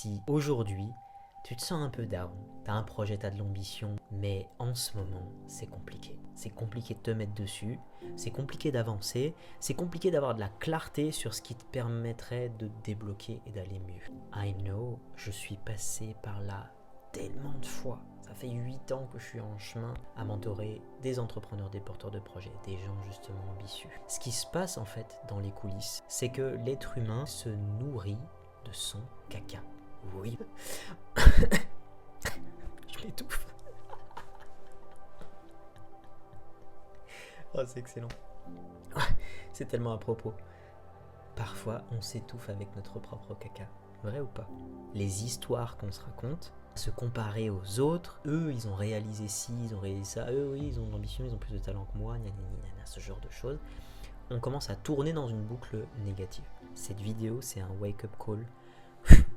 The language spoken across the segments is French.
Si aujourd'hui, tu te sens un peu down, tu as un projet, tu as de l'ambition, mais en ce moment, c'est compliqué. C'est compliqué de te mettre dessus, c'est compliqué d'avancer, c'est compliqué d'avoir de la clarté sur ce qui te permettrait de te débloquer et d'aller mieux. I know, je suis passé par là tellement de fois. Ça fait 8 ans que je suis en chemin à mentorer des entrepreneurs, des porteurs de projets, des gens justement ambitieux. Ce qui se passe en fait dans les coulisses, c'est que l'être humain se nourrit de son caca. Oui. Je m'étouffe. Oh, c'est excellent. C'est tellement à propos. Parfois, on s'étouffe avec notre propre caca. Vrai ou pas? Les histoires qu'on se raconte, se comparer aux autres, eux, ils ont réalisé ci, ils ont réalisé ça, eux, oui, ils ont de l'ambition, ils ont plus de talent que moi, ce genre de choses. On commence à tourner dans une boucle négative. Cette vidéo, c'est un wake-up call.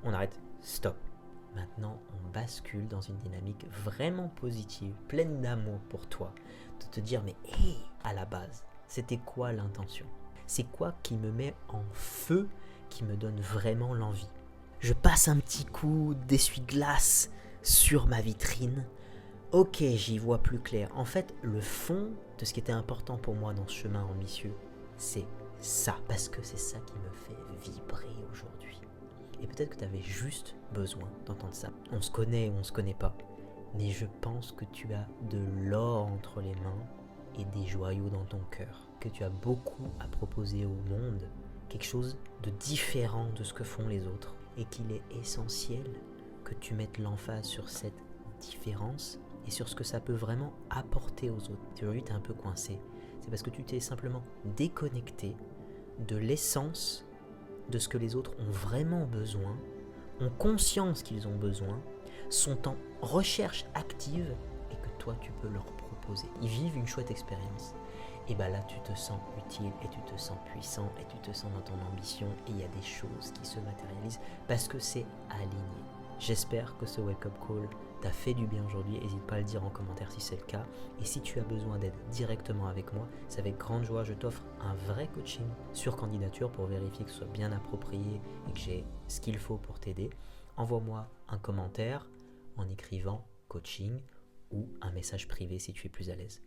On arrête. Stop. Maintenant, on bascule dans une dynamique vraiment positive, pleine d'amour pour toi, de te dire mais hé, à la base, c'était quoi l'intention? C'est quoi qui me met en feu, qui me donne vraiment l'envie? Je passe un petit coup d'essuie-glace sur ma vitrine. Ok, j'y vois plus clair. En fait, le fond de ce qui était important pour moi dans ce chemin ambitieux, c'est ça, parce que c'est ça qui me fait vibrer aujourd'hui. Et peut-être que tu avais juste besoin d'entendre ça. On se connaît ou on se connaît pas, mais je pense que tu as de l'or entre les mains et des joyaux dans ton cœur. Que tu as beaucoup à proposer au monde, quelque chose de différent de ce que font les autres. Et qu'il est essentiel que tu mettes l'emphase sur cette différence et sur ce que ça peut vraiment apporter aux autres. Si aujourd'hui tu es un peu coincé, c'est parce que tu t'es simplement déconnecté de l'essence de ce que les autres ont vraiment besoin, ont conscience qu'ils ont besoin, sont en recherche active et que toi tu peux leur proposer. Ils vivent une chouette expérience. Et bien là tu te sens utile et tu te sens puissant et tu te sens dans ton ambition et il y a des choses qui se matérialisent parce que c'est aligné. J'espère que ce wake-up call t'a fait du bien aujourd'hui, n'hésite pas à le dire en commentaire si c'est le cas. Et si tu as besoin d'aide directement avec moi, c'est avec grande joie, je t'offre un vrai coaching sur candidature pour vérifier que ce soit bien approprié et que j'ai ce qu'il faut pour t'aider. Envoie-moi un commentaire en écrivant coaching ou un message privé si tu es plus à l'aise.